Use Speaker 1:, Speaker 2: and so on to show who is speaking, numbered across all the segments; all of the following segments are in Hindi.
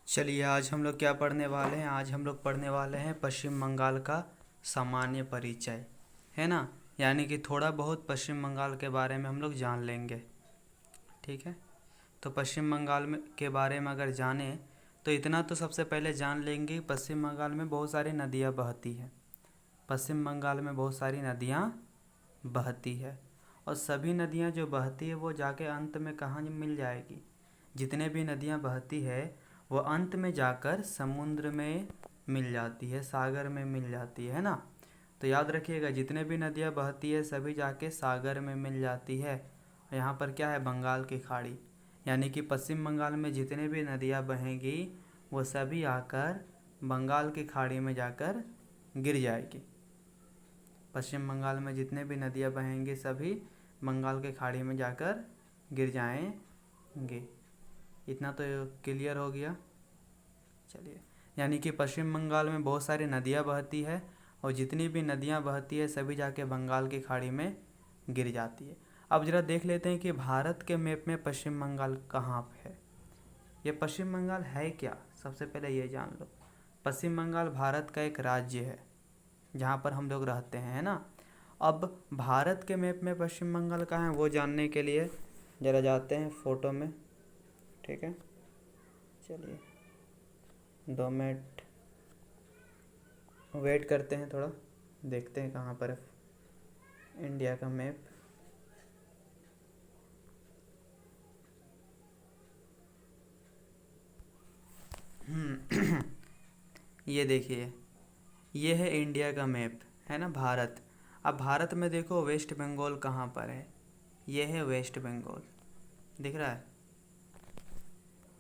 Speaker 1: चलिए आज हम लोग क्या पढ़ने वाले हैं। आज हम लोग पढ़ने वाले हैं पश्चिम बंगाल का सामान्य परिचय, है ना। यानी कि थोड़ा बहुत पश्चिम बंगाल के बारे में हम लोग जान लेंगे। ठीक है, तो पश्चिम बंगाल में के बारे में अगर जाने तो इतना तो सबसे पहले जान लेंगे, पश्चिम बंगाल में बहुत सारी नदियाँ बहती हैं। पश्चिम बंगाल में बहुत सारी नदियाँ बहती है और सभी नदियाँ जो बहती है वो जाके अंत में कहाँ मिल जाएगी। जितने भी नदियाँ बहती है वो अंत में जाकर समुद्र में मिल जाती है, सागर में मिल जाती है ना। तो याद रखिएगा, जितने भी नदियाँ बहती है सभी जाके सागर में मिल जाती है। यहाँ पर क्या है, बंगाल की खाड़ी, यानी कि पश्चिम बंगाल में जितने भी नदियाँ बहेंगी वो सभी आकर बंगाल की खाड़ी में जाकर गिर जाएगी। पश्चिम बंगाल में जितने भी नदियाँ बहेंगी सभी बंगाल के खाड़ी में जाकर गिर जाएंगे। इतना तो क्लियर हो गया। चलिए, यानी कि पश्चिम बंगाल में बहुत सारी नदियाँ बहती है और जितनी भी नदियाँ बहती है सभी जाके बंगाल की खाड़ी में गिर जाती है। अब जरा देख लेते हैं कि भारत के मैप में पश्चिम बंगाल कहाँ पे है। ये पश्चिम बंगाल है क्या, सबसे पहले ये जान लो। पश्चिम बंगाल भारत का एक राज्य है जहाँ पर हम लोग रहते हैं, है ना। अब भारत के मैप में पश्चिम बंगाल कहाँ है वो जानने के लिए ज़रा जाते हैं फ़ोटो में। ठीक है, चलिए 2 मिनट वेट करते हैं, थोड़ा देखते हैं कहाँ पर है इंडिया का मैप। ये देखिए, ये है इंडिया का मैप, है ना, भारत। अब भारत में देखो वेस्ट बंगाल कहाँ पर है, ये है वेस्ट बंगाल, दिख रहा है।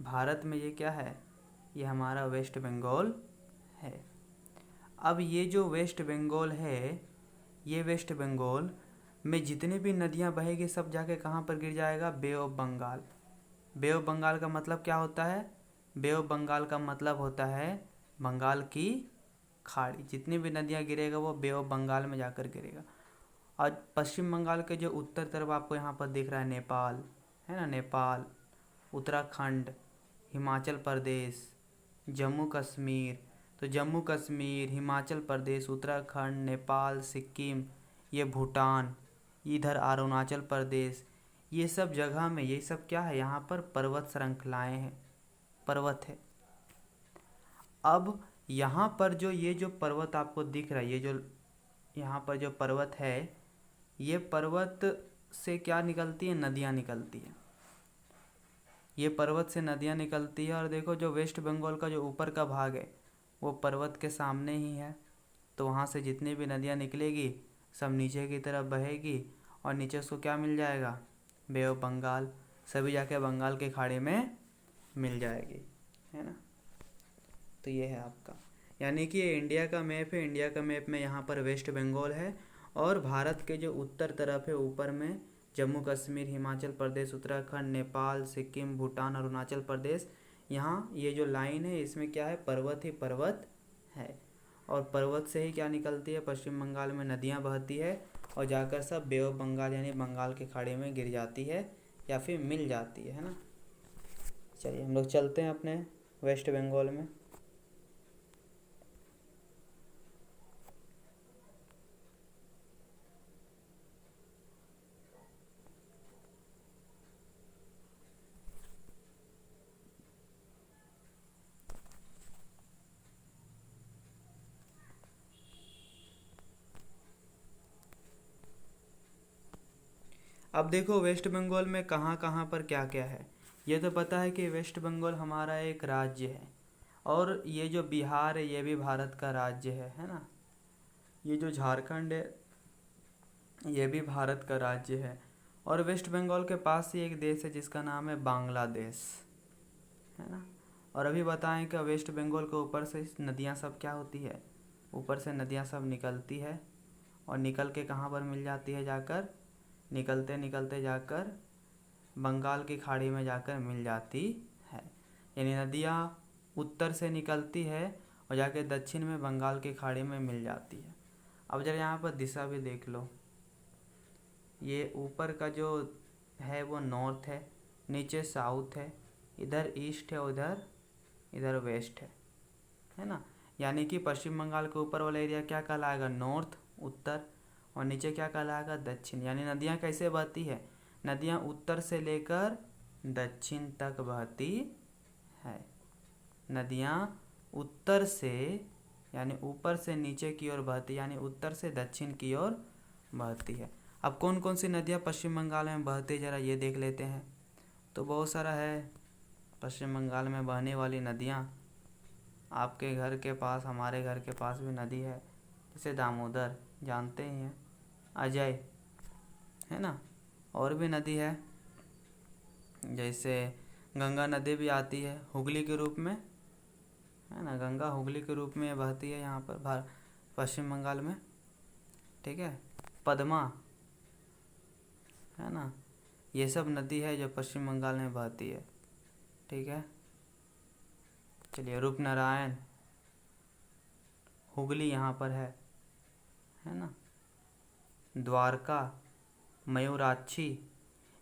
Speaker 1: भारत में ये क्या है, ये हमारा वेस्ट बंगाल है। अब ये जो वेस्ट बंगाल है, ये वेस्ट बंगाल में जितने भी नदियाँ बहेगी सब जाके कहाँ पर गिर जाएगा, Bay of Bengal. Bay of Bengal का मतलब क्या होता है, बे ऑफ बंगाल का मतलब होता है बंगाल की खाड़ी। जितनी भी नदियाँ गिरेगा वो बे ऑफ बंगाल में जाकर गिरेगा। और पश्चिम बंगाल के जो उत्तर तरफ आपको यहाँ पर दिख रहा है नेपाल, है ना, नेपाल, उत्तराखंड, हिमाचल प्रदेश, जम्मू कश्मीर। तो जम्मू कश्मीर, हिमाचल प्रदेश, उत्तराखंड, नेपाल, सिक्किम, ये भूटान, इधर अरुणाचल प्रदेश, ये सब जगह में ये सब क्या है, यहाँ पर पर्वत श्रृंखलाएँ हैं, पर्वत है। अब यहाँ पर जो ये जो पर्वत आपको दिख रहा है, ये जो यहाँ पर जो पर्वत है, ये पर्वत से क्या निकलती है, नदियाँ निकलती है। ये पर्वत से नदियाँ निकलती है। और देखो जो वेस्ट बंगाल का जो ऊपर का भाग है वो पर्वत के सामने ही है, तो वहाँ से जितनी भी नदियाँ निकलेगी सब नीचे की तरफ बहेगी और नीचे उसको क्या मिल जाएगा, बे ऑफ बंगाल, सभी जाके बंगाल के खाड़ी में मिल जाएगी, है ना। तो ये है आपका, यानी कि ये इंडिया का मैप है। इंडिया का मैप में यहाँ पर वेस्ट बंगाल है और भारत के जो उत्तर तरफ है ऊपर में जम्मू कश्मीर, हिमाचल प्रदेश, उत्तराखंड, नेपाल, सिक्किम, भूटान, अरुणाचल प्रदेश। यहाँ ये जो लाइन है इसमें क्या है, पर्वत ही पर्वत है। और पर्वत से ही क्या निकलती है, पश्चिम बंगाल में नदियाँ बहती है और जाकर सब बे ऑफ बंगाल यानी बंगाल के खाड़ी में गिर जाती है या फिर मिल जाती है ना। चलिए हम लोग चलते हैं अपने वेस्ट बंगाल में। अब देखो वेस्ट बंगाल में कहाँ कहाँ पर क्या क्या है। ये तो पता है कि वेस्ट बंगाल हमारा एक राज्य है और ये जो बिहार है ये भी भारत का राज्य है ना। ये जो झारखंड है ये भी भारत का राज्य है। और वेस्ट बंगाल के पास ही एक देश है जिसका नाम है बांग्लादेश, है ना। और अभी बताएं कि वेस्ट बंगाल के ऊपर से नदियाँ सब क्या होती है, ऊपर से नदियाँ सब निकलती है और निकल के कहाँ पर मिल जाती है, जाकर निकलते निकलते जाकर बंगाल की खाड़ी में जाकर मिल जाती है। यानी नदियाँ उत्तर से निकलती है और जाके दक्षिण में बंगाल की खाड़ी में मिल जाती है। अब जरा यहाँ पर दिशा भी देख लो, ये ऊपर का जो है वो नॉर्थ है, नीचे साउथ है, इधर ईस्ट है, उधर इधर वेस्ट है ना। यानी कि पश्चिम बंगाल के ऊपर वाला एरिया क्या कहलाएगा, नॉर्थ उत्तर, और नीचे क्या कहलाएगा, दक्षिण। यानी नदियाँ कैसे बहती है, नदियाँ उत्तर से लेकर दक्षिण तक बहती है। नदियाँ उत्तर से यानी ऊपर से नीचे की ओर बहती, यानी उत्तर से दक्षिण की ओर बहती है। अब कौन कौन सी नदियाँ पश्चिम बंगाल में बहती जरा ये देख लेते हैं। तो बहुत सारा है पश्चिम बंगाल में बहने वाली नदियाँ। आपके घर के पास, हमारे घर के पास भी नदी है, जैसे दामोदर जानते ही हैं, अजय है ना, और भी नदी है, जैसे गंगा नदी भी आती है हुगली के रूप में, है ना, गंगा हुगली के रूप में बहती है यहाँ पर पश्चिम बंगाल में, ठीक है। पद्मा है ना, ये सब नदी है जो पश्चिम बंगाल में बहती है, ठीक है। चलिए, रूपनारायण, हुगली यहाँ पर है ना, द्वारका, मयूराक्षी,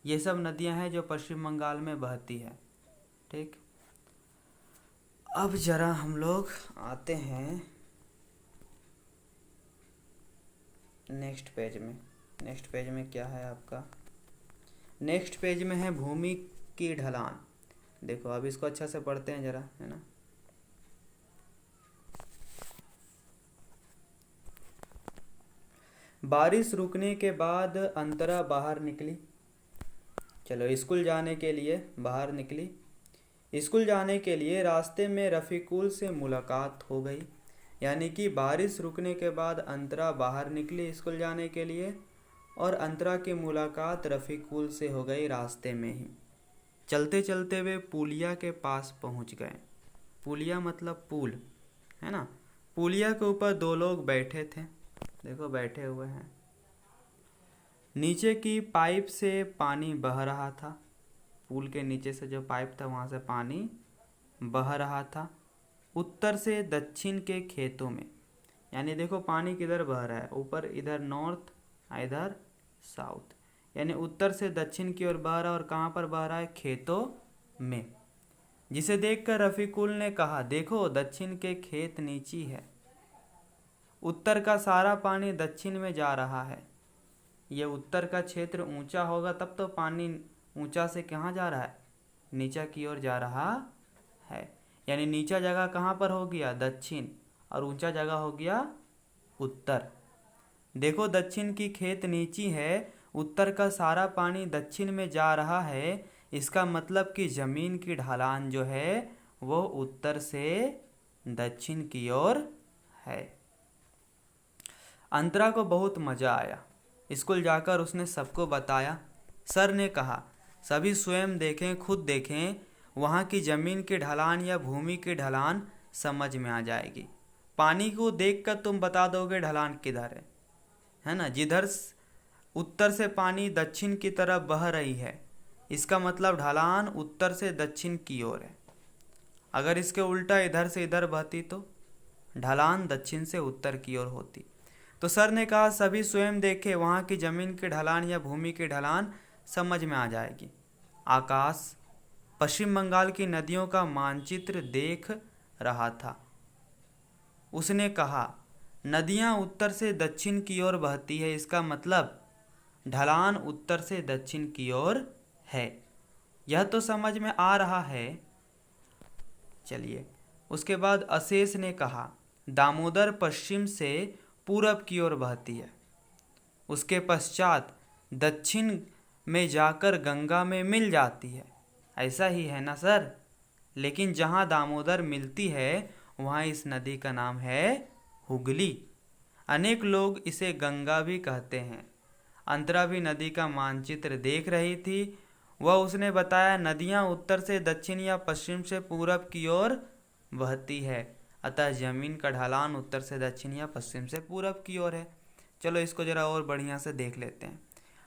Speaker 1: ये सब नदियाँ हैं जो पश्चिम बंगाल में बहती है, ठीक। अब जरा हम लोग आते हैं नेक्स्ट पेज में। नेक्स्ट पेज में क्या है आपका, नेक्स्ट पेज में है भूमि की ढलान। देखो अब इसको अच्छा से पढ़ते हैं जरा, है ना। बारिश रुकने के बाद अंतरा बाहर निकली। चलो, स्कूल जाने के लिए बाहर निकली। स्कूल जाने के लिए रास्ते में रफ़ीकुल से मुलाकात हो गई। यानी कि बारिश रुकने के बाद अंतरा बाहर निकली स्कूल जाने के लिए, और अंतरा की मुलाकात रफ़ीकुल से हो गई रास्ते में ही। चलते चलते वे पुलिया के पास पहुंच गए। पुलिया मतलब पुल, है ना। पुलिया के ऊपर दो लोग बैठे थे, देखो बैठे हुए हैं। नीचे की पाइप से पानी बह रहा था। पुल के नीचे से जो पाइप था वहाँ से पानी बह रहा था, उत्तर से दक्षिण के खेतों में। यानी देखो पानी किधर बह रहा है, ऊपर इधर नॉर्थ, इधर साउथ, यानी उत्तर से दक्षिण की ओर बह रहा है। और कहाँ पर बह रहा है, खेतों में। जिसे देखकर रफ़ीकुल ने कहा, देखो दक्षिण के खेत नीची है। उत्तर का सारा पानी दक्षिण में जा रहा है। ये उत्तर का क्षेत्र ऊंचा होगा तब तो पानी ऊंचा से कहाँ जा रहा है, नीचा की ओर जा रहा है। यानी नीचा जगह कहाँ पर हो गया, दक्षिण, और ऊंचा जगह हो गया उत्तर। देखो दक्षिण की खेत नीची है, उत्तर का सारा पानी दक्षिण में जा रहा है। इसका मतलब कि जमीन की ढलान जो है वो उत्तर से दक्षिण की ओर है। अंतरा को बहुत मज़ा आया। स्कूल जाकर उसने सबको बताया। सर ने कहा, सभी स्वयं देखें, खुद देखें, वहाँ की ज़मीन की ढलान या भूमि की ढलान समझ में आ जाएगी। पानी को देखकर तुम बता दोगे ढलान किधर है ना। जिधर उत्तर से पानी दक्षिण की तरफ बह रही है, इसका मतलब ढलान उत्तर से दक्षिण की ओर है। अगर इसके उल्टा इधर से इधर बहती तो ढलान दक्षिण से उत्तर की ओर होती। तो सर ने कहा, सभी स्वयं देखे, वहाँ की ज़मीन की ढलान या भूमि की ढलान समझ में आ जाएगी। आकाश पश्चिम बंगाल की नदियों का मानचित्र देख रहा था। उसने कहा, नदियाँ उत्तर से दक्षिण की ओर बहती है, इसका मतलब ढलान उत्तर से दक्षिण की ओर है। यह तो समझ में आ रहा है। चलिए, उसके बाद अशेष ने कहा, दामोदर पश्चिम से पूरब की ओर बहती है, उसके पश्चात दक्षिण में जाकर गंगा में मिल जाती है। ऐसा ही है ना सर। लेकिन जहाँ दामोदर मिलती है वहाँ इस नदी का नाम है हुगली। अनेक लोग इसे गंगा भी कहते हैं। अंतरा भी नदी का मानचित्र देख रही थी। वह उसने बताया, नदियाँ उत्तर से दक्षिण या पश्चिम से पूरब की ओर बहती है, अतः जमीन का ढलान उत्तर से दक्षिण या पश्चिम से पूरब की ओर है। चलो इसको ज़रा और बढ़िया से देख लेते हैं।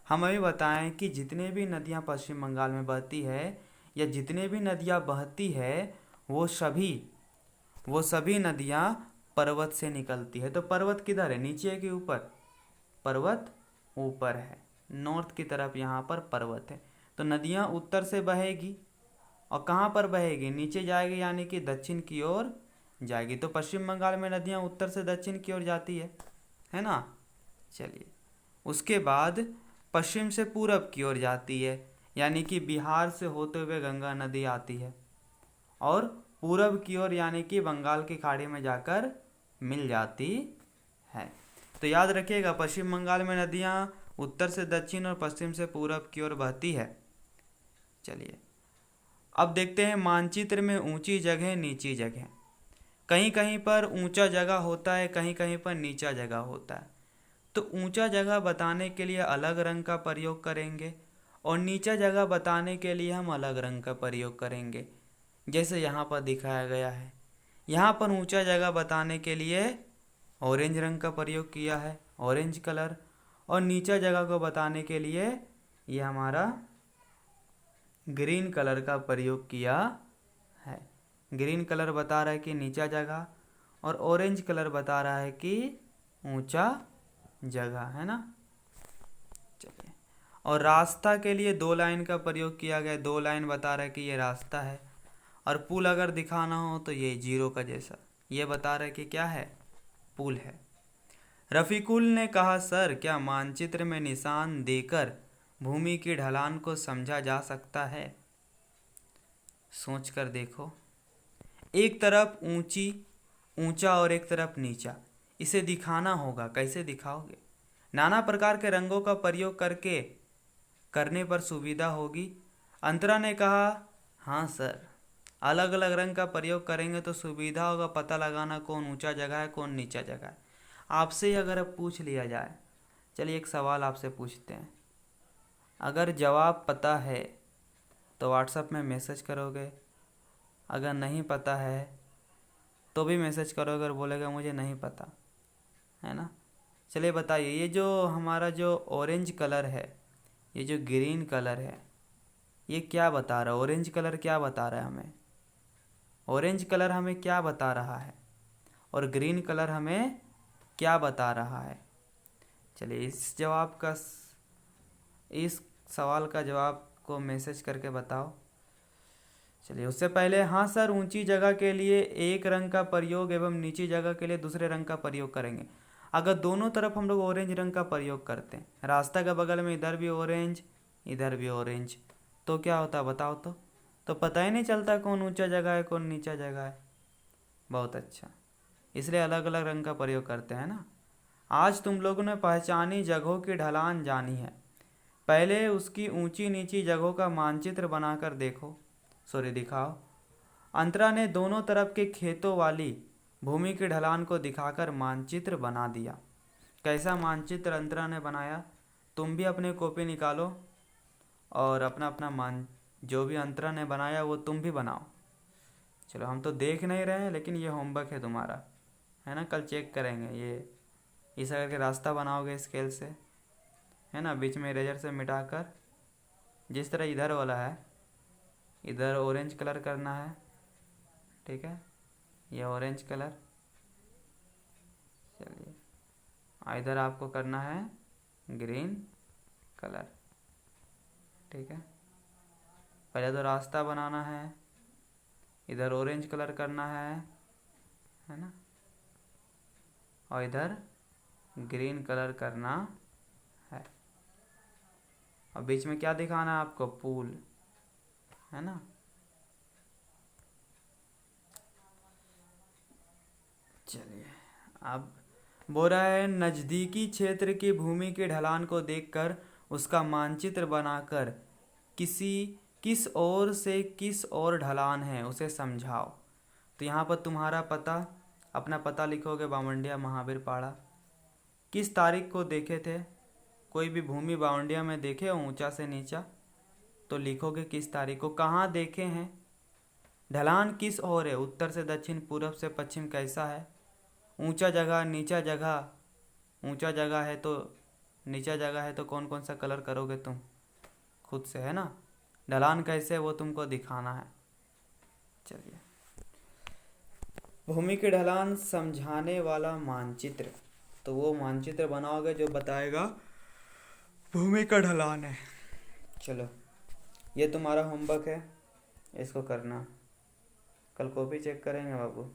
Speaker 1: हम अभी बताएं कि जितने भी नदियाँ पश्चिम बंगाल में बहती है या जितने भी नदियाँ बहती है वो सभी नदियाँ पर्वत से निकलती है। तो पर्वत किधर है, नीचे है कि ऊपर, पर्वत ऊपर है, नॉर्थ की तरफ यहाँ पर पर्वत है। तो नदियाँ उत्तर से बहेगी, और कहाँ पर बहेगी, नीचे जाएगी यानी कि दक्षिण की ओर जाएगी। तो पश्चिम बंगाल में नदियाँ उत्तर से दक्षिण की ओर जाती है ना। चलिए, उसके बाद पश्चिम से पूरब की ओर जाती है, यानी कि बिहार से होते हुए गंगा नदी आती है और पूरब की ओर यानी कि बंगाल की खाड़ी में जाकर मिल जाती है। तो याद रखिएगा, पश्चिम बंगाल में नदियाँ उत्तर से दक्षिण और पश्चिम से पूरब की ओर बहती है। चलिए, अब देखते हैं मानचित्र में ऊंची जगह नीची जगह। कहीं कहीं पर ऊंचा जगह होता है, कहीं कहीं पर नीचा जगह होता है। तो ऊंचा जगह बताने के लिए अलग रंग का प्रयोग करेंगे और नीचा जगह बताने के लिए हम अलग रंग का प्रयोग करेंगे, जैसे यहाँ पर दिखाया गया है। यहाँ पर ऊंचा जगह बताने के लिए ऑरेंज रंग का प्रयोग किया है, ऑरेंज कलर, और नीचा जगह को बताने के लिए ये हमारा ग्रीन कलर का प्रयोग किया है। ग्रीन कलर बता रहा है कि नीचा जगह और ऑरेंज कलर बता रहा है कि ऊंचा जगह, है ना। चलिए, और रास्ता के लिए 2 लाइन का प्रयोग किया गया। 2 लाइन बता रहा है कि ये रास्ता है, और पुल अगर दिखाना हो तो ये जीरो का जैसा, ये बता रहा है कि क्या है, पुल है। रफीकुल ने कहा, सर क्या मानचित्र में निशान देकर भूमि की ढलान को समझा जा सकता है? सोच कर देखो, एक तरफ ऊंचा और एक तरफ नीचा, इसे दिखाना होगा। कैसे दिखाओगे? नाना प्रकार के रंगों का प्रयोग करने पर सुविधा होगी। अंतरा ने कहा, हाँ सर, अलग अलग रंग का प्रयोग करेंगे तो सुविधा होगा पता लगाना कौन ऊंचा जगह है कौन नीचा जगह है। आपसे ही अगर अब पूछ लिया जाए, चलिए एक सवाल आपसे पूछते हैं, अगर जवाब पता है तो व्हाट्सएप में मैसेज करोगे, अगर नहीं पता है तो भी मैसेज करोगे और बोलेगा मुझे नहीं पता, है ना। चलिए बताइए, ये जो हमारा जो ऑरेंज कलर है, ये जो ग्रीन कलर है, ये क्या बता रहा है? ऑरेंज कलर क्या बता रहा है हमें? ऑरेंज कलर हमें क्या बता रहा है और ग्रीन कलर हमें क्या बता रहा है? चलिए इस सवाल का जवाब को मैसेज करके बताओ। चलिए, उससे पहले, हाँ सर, ऊंची जगह के लिए एक रंग का प्रयोग एवं नीची जगह के लिए दूसरे रंग का प्रयोग करेंगे। अगर दोनों तरफ हम लोग ऑरेंज रंग का प्रयोग करते हैं, रास्ता के बगल में इधर भी ऑरेंज इधर भी ऑरेंज, तो क्या होता बताओ तो पता ही नहीं चलता कौन ऊंचा जगह है कौन नीचा जगह है। बहुत अच्छा, इसलिए अलग अलग रंग का प्रयोग करते हैं ना। आज तुम लोगों ने पहचानी जगहों की ढलान जानी है, पहले उसकी ऊंची नीची जगहों का मानचित्र बनाकर दिखाओ। अंतरा ने दोनों तरफ के खेतों वाली भूमि की ढलान को दिखाकर मानचित्र बना दिया। कैसा मानचित्र अंतरा ने बनाया? तुम भी अपने कॉपी निकालो और अपना अपना जो भी अंतरा ने बनाया वो तुम भी बनाओ। चलो, हम तो देख नहीं रहे हैं, लेकिन ये होमवर्क है तुम्हारा, है ना। कल चेक करेंगे। ये इस अगर के रास्ता बनाओगे स्केल से, है ना, बीच में इरेजर से मिटाकर, जिस तरह इधर वाला है, इधर ऑरेंज कलर करना है, ठीक है, ये ऑरेंज कलर। चलिए, इधर आपको करना है ग्रीन कलर, ठीक है। पहले तो रास्ता बनाना है, इधर ऑरेंज कलर करना है ना, और इधर ग्रीन कलर करना है। और बीच में क्या दिखाना है आपको? पुल, है ना। चलिए, अब बोल रहा है, नज़दीकी क्षेत्र की भूमि के ढलान को देखकर उसका मानचित्र बनाकर किस ओर से किस ओर ढलान है उसे समझाओ। तो यहाँ पर तुम्हारा अपना पता लिखोगे, बावंडिया महावीर पाड़ा। किस तारीख को देखे थे? कोई भी भूमि बावंडिया में देखे हो ऊंचा से नीचा, तो लिखोगे किस तारीख को। कहाँ देखे हैं? ढलान किस ओर है? उत्तर से दक्षिण, पूरब से पश्चिम, कैसा है? ऊंचा जगह नीचा जगह, ऊंचा जगह है तो नीचा जगह है तो कौन कौन सा कलर करोगे तुम खुद से, है ना। ढलान कैसे है वो तुमको दिखाना है। चलिए, भूमि की ढलान समझाने वाला मानचित्र, तो वो मानचित्र बनाओगे जो बताएगा भूमि का ढलान है। चलो, ये तुम्हारा होमवर्क है, इसको करना, कल कॉपी चेक करेंगे बाबू।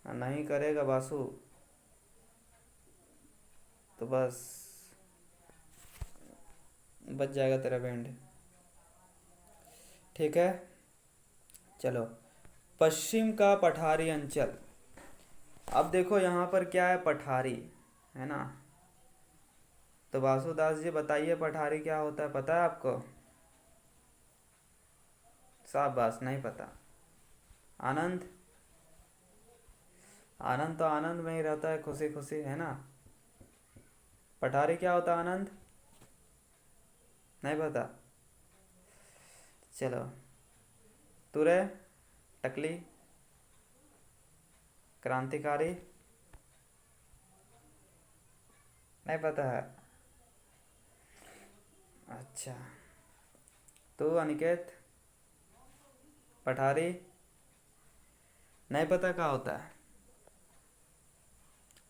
Speaker 1: नहीं करेगा बासु तो बस बच जाएगा तेरा बैंड। ठीक है, चलो। पश्चिम का पठारी अंचल। अब देखो यहाँ पर क्या है, पठारी है ना। तो वासुदास जी बताइए पठारी क्या होता है, पता है आपको? शाबाश, नहीं पता। आनंद, आनंद तो आनंद में ही रहता है, खुशी खुशी, है ना। पठारी क्या होता है आनंद? नहीं पता। चलो, तुरे, टकली, क्रांतिकारी, नहीं पता है। अच्छा, तो अनिकेत, पठारी नहीं पता क्या होता है।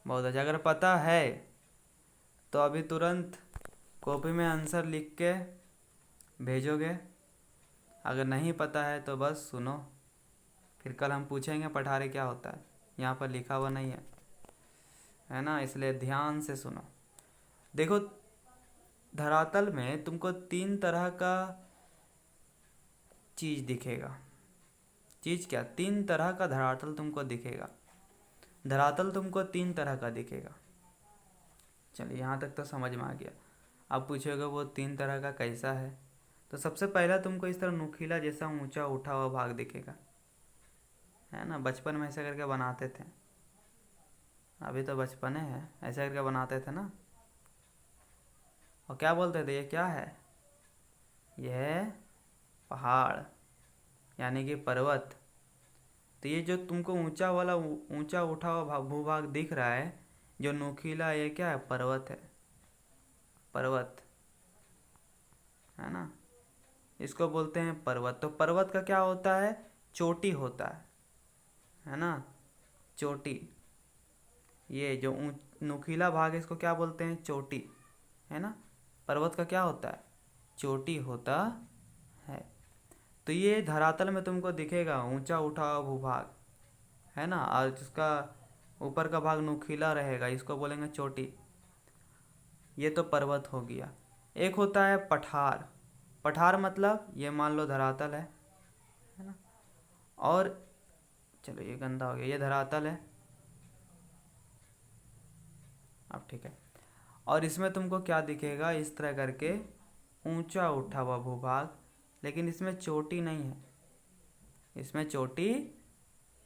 Speaker 1: बहुत अच्छा, अगर पता है तो अभी तुरंत कॉपी में आंसर लिख के भेजोगे। अगर नहीं पता है तो बस सुनो, फिर कल हम पूछेंगे पठारी क्या होता है। यहाँ पर लिखा हुआ नहीं है ना, इसलिए ध्यान से सुनो। देखो, धरातल में तुमको 3 तरह का चीज दिखेगा। चीज क्या? 3 तरह का धरातल तुमको दिखेगा। धरातल तुमको 3 तरह का दिखेगा। चलिए, यहाँ तक तो समझ में आ गया। अब पूछोगे वो 3 तरह का कैसा है, तो सबसे पहला तुमको इस तरह नुकीला जैसा ऊंचा उठा हुआ भाग दिखेगा, है ना। बचपन में ऐसा करके बनाते थे, अभी तो बचपने है, ऐसा करके बनाते थे ना। और क्या बोलते थे, ये क्या है? यह पहाड़ यानी कि पर्वत। तो ये जो तुमको ऊंचा वाला ऊंचा उठा हुआ भूभाग दिख रहा है, जो नुकीला, ये क्या है? पर्वत है, पर्वत, है ना। इसको बोलते हैं पर्वत। तो पर्वत का क्या होता है? चोटी होता है ना, चोटी। ये जो नुकीला भाग है इसको क्या बोलते हैं? चोटी, है ना। पर्वत का क्या होता है? चोटी होता है। तो ये धरातल में तुमको दिखेगा ऊंचा उठा हुआ भूभाग, है ना, और जिसका ऊपर का भाग नुकीला रहेगा, इसको बोलेंगे चोटी। ये तो पर्वत हो गया। एक होता है पठार। पठार मतलब ये मान लो धरातल है ना। और चलो, ये गंदा हो गया, ये धरातल है। अब ठीक है। और इसमें तुमको क्या दिखेगा? इस तरह करके ऊंचा उठा हुआ भूभाग, लेकिन इसमें चोटी नहीं है, इसमें चोटी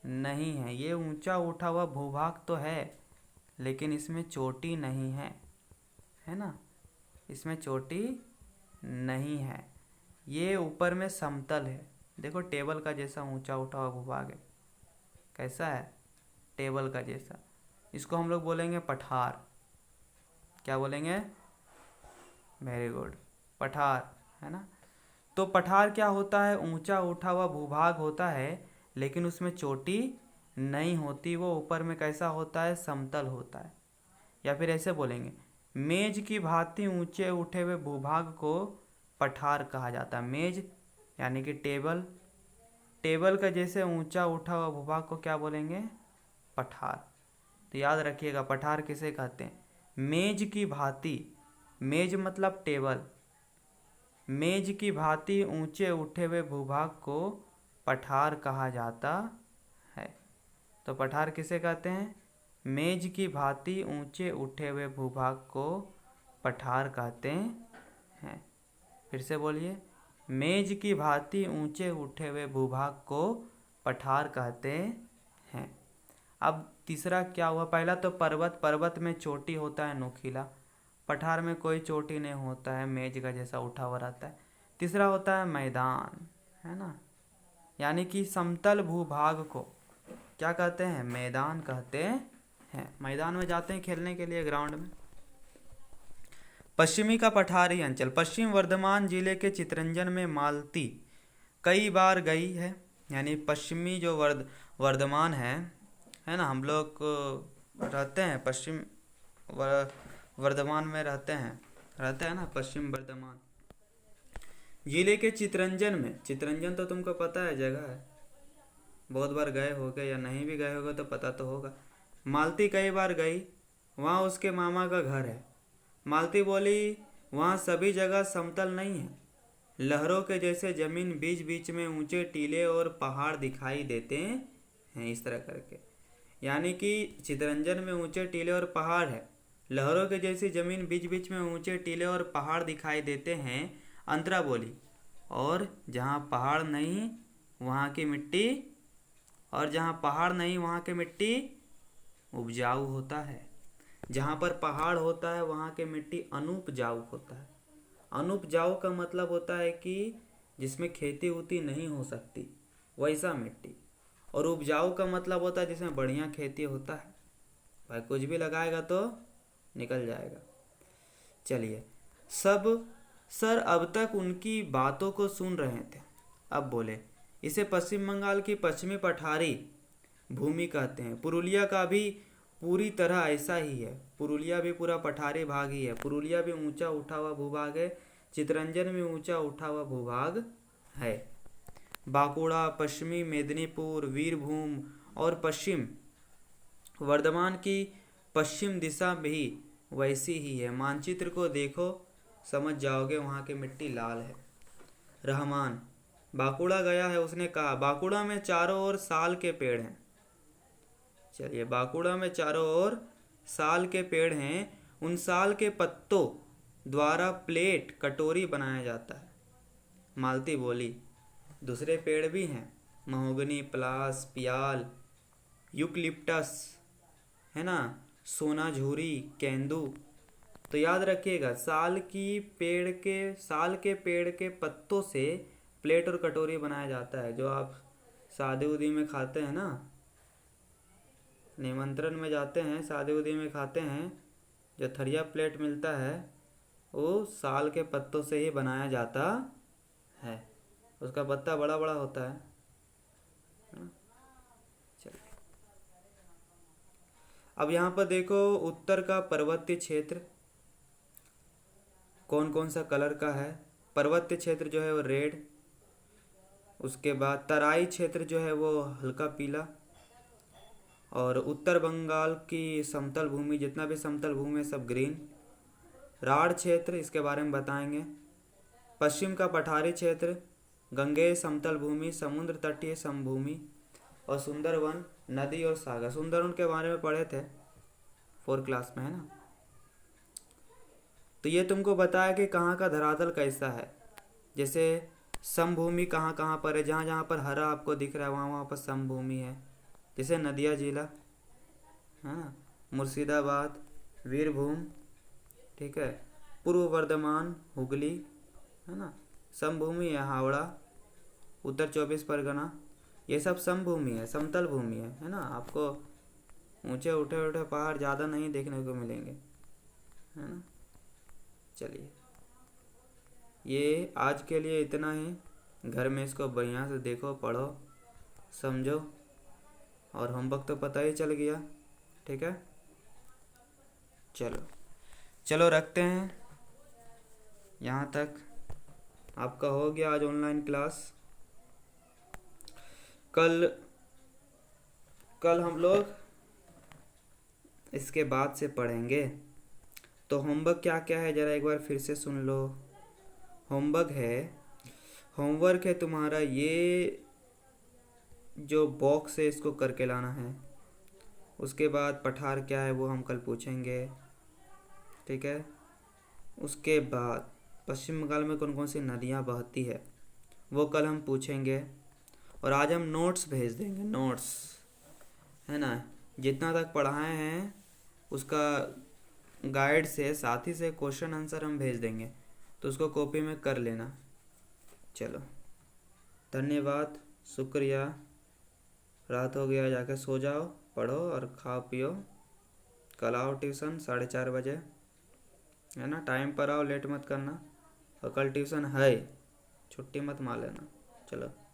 Speaker 1: नहीं है। ये ऊंचा उठा हुआ भूभाग तो है, लेकिन इसमें चोटी नहीं है ना। इसमें चोटी नहीं है। ये ऊपर में समतल है। देखो, टेबल का जैसा ऊंचा उठा हुआ भूभाग है। कैसा है? टेबल का जैसा। इसको हम लोग बोलेंगे पठार। क्या बोलेंगे? वेरी गुड, पठार, है ना। तो पठार क्या होता है? ऊंचा उठा हुआ भूभाग होता है, लेकिन उसमें चोटी नहीं होती। वो ऊपर में कैसा होता है? समतल होता है। या फिर ऐसे बोलेंगे, मेज की भांति ऊंचे उठे हुए भूभाग को पठार कहा जाता है। मेज यानी कि टेबल, टेबल का जैसे ऊंचा उठा हुआ भूभाग को क्या बोलेंगे? पठार। तो याद रखिएगा, पठार किसे कहते हैं? मेज की भांति, मेज मतलब टेबल, मेज की भांति ऊंचे उठे हुए भूभाग को पठार कहा जाता है। तो पठार किसे कहते हैं? मेज की भांति ऊंचे उठे हुए भूभाग को पठार कहते हैं। फिर से बोलिए, मेज की भांति ऊंचे उठे हुए भूभाग को पठार कहते हैं। अब तीसरा क्या हुआ? पहला तो पर्वत, पर्वत में चोटी होता है नुकीला, पठार में कोई चोटी नहीं होता है, मेज का जैसा उठा हुआ रहता है। तीसरा होता है मैदान, है ना, यानी कि समतल भूभाग को क्या कहते हैं? मैदान कहते हैं। मैदान में जाते हैं खेलने के लिए, ग्राउंड में। पश्चिमी का पठारी अंचल। पश्चिम वर्धमान जिले के चितरंजन में मालती कई बार गई है। यानी पश्चिमी जो वर्धमान है ना, हम लोग रहते हैं पश्चिम वर्धमान में रहते हैं ना, पश्चिम वर्धमान। जिले के चितरंजन में, चितरंजन तो तुमको पता है जगह है, बहुत बार गए होगे या नहीं भी गए होगे तो पता तो होगा। मालती कई बार गई, वहाँ उसके मामा का घर है। मालती बोली वहाँ सभी जगह समतल नहीं है, लहरों के जैसे जमीन बीच बीच में ऊंचे टीले और पहाड़ दिखाई देते हैं, इस तरह करके। यानी कि चितरंजन में ऊंचे टीले और पहाड़ है, लहरों के जैसी जमीन बीच बीच में ऊंचे टीले और पहाड़ दिखाई देते हैं। अंतरा बोली और जहाँ पहाड़ नहीं वहाँ की मिट्टी, और जहाँ पहाड़ नहीं वहाँ की मिट्टी उपजाऊ होता है। जहाँ पर पहाड़ होता है वहाँ की मिट्टी अनुपजाऊ होता है। अनुपजाऊ का मतलब होता है कि जिसमें खेती उती नहीं हो सकती, वैसा मिट्टी। और उपजाऊ का मतलब होता है जिसमें बढ़िया खेती होता है, भाई कुछ भी लगाएगा तो निकल जाएगा। चलिए, सब सर अब तक उनकी बातों को सुन रहे थे। अब बोले, इसे पश्चिम बंगाल की पश्चिमी पठारी भूमि कहते हैं। पुरुलिया का भी पूरी तरह ऐसा ही है, पुरुलिया भी पूरा पठारी भाग ही है। पुरुलिया भी ऊंचा उठा हुआ भूभाग है, चितरंजन में ऊंचा उठा हुआ भूभाग है। बांकुड़ा, पश्चिमी मेदिनीपुर, वीरभूम और पश्चिम वर्धमान की पश्चिम दिशा भी वैसी ही है। मानचित्र को देखो समझ जाओगे वहाँ की मिट्टी लाल है। रहमान बांकुड़ा गया है, उसने कहा बांकुड़ा में चारों ओर साल के पेड़ हैं। चलिए, बांकुड़ा में चारों ओर साल के पेड़ हैं, उन साल के पत्तों द्वारा प्लेट कटोरी बनाया जाता है। मालती बोली दूसरे पेड़ भी हैं, महोगनी, पलास, पियाल, यूकलिप्टस, है ना, सोनाझुरी, केंदू। तो याद रखिएगा, साल के पेड़ के पत्तों से प्लेट और कटोरी बनाया जाता है। जो आप शादी उदी में खाते हैं ना, निमंत्रण में जाते हैं, शादी उदी में खाते हैं, जो थरिया प्लेट मिलता है वो साल के पत्तों से ही बनाया जाता है। उसका पत्ता बड़ा बड़ा होता है। चलिए, अब यहाँ पर देखो उत्तर का पर्वतीय क्षेत्र कौन कौन सा कलर का है। पर्वतीय क्षेत्र जो है वो रेड, उसके बाद तराई क्षेत्र जो है वो हल्का पीला, और उत्तर बंगाल की समतल भूमि, जितना भी समतल भूमि है सब ग्रीन। राढ़ क्षेत्र, इसके बारे में बताएंगे। पश्चिम का पठारी क्षेत्र, गंगेय समतल भूमि, समुद्र तटीय समभूमि, और सुंदरवन, नदी और सागर। सुंदरवन के बारे में पढ़े थे 4th क्लास में, है ना। तो ये तुमको बताया कि कहाँ का धरातल कैसा है। जैसे समभूमि कहाँ कहाँ पर है, जहाँ जहाँ पर हरा आपको दिख रहा है वहाँ वहाँ पर समभूमि है। जैसे नदिया जिला, है ना, मुर्शिदाबाद, वीरभूम, ठीक है, पूर्व वर्धमान, हुगली, है ना, समभूमि है। हावड़ा, उत्तर 24 परगना, ये सब समभूमि है, समतल भूमि है ना। आपको ऊंचे उठे उठे पहाड़ ज़्यादा नहीं देखने को मिलेंगे, है ना। चलिए, ये आज के लिए इतना ही। घर में इसको बढ़िया से देखो, पढ़ो, समझो, और होमवर्क तो पता ही चल गया, ठीक है। चलो चलो रखते हैं, यहाँ तक आपका हो गया आज ऑनलाइन क्लास। कल हम लोग इसके बाद से पढ़ेंगे। तो होमवर्क क्या क्या है ज़रा एक बार फिर से सुन लो। होमवर्क है तुम्हारा ये जो बॉक्स है इसको करके लाना है। उसके बाद पठार क्या है वो हम कल पूछेंगे, ठीक है। उसके बाद पश्चिम बंगाल में कौन कौन सी नदियाँ बहती है वो कल हम पूछेंगे। और आज हम नोट्स भेज देंगे, नोट्स, है ना। जितना तक पढ़ाए हैं उसका गाइड से साथ ही से क्वेश्चन आंसर हम भेज देंगे, तो उसको कॉपी में कर लेना। चलो, धन्यवाद, शुक्रिया। रात हो गया, जाके सो जाओ, पढ़ो और खाओ पियो। कल आओ ट्यूशन 4:30 बजे, है ना। टाइम पर आओ, लेट मत करना। और कल ट्यूशन है, छुट्टी मत मार लेना। चलो।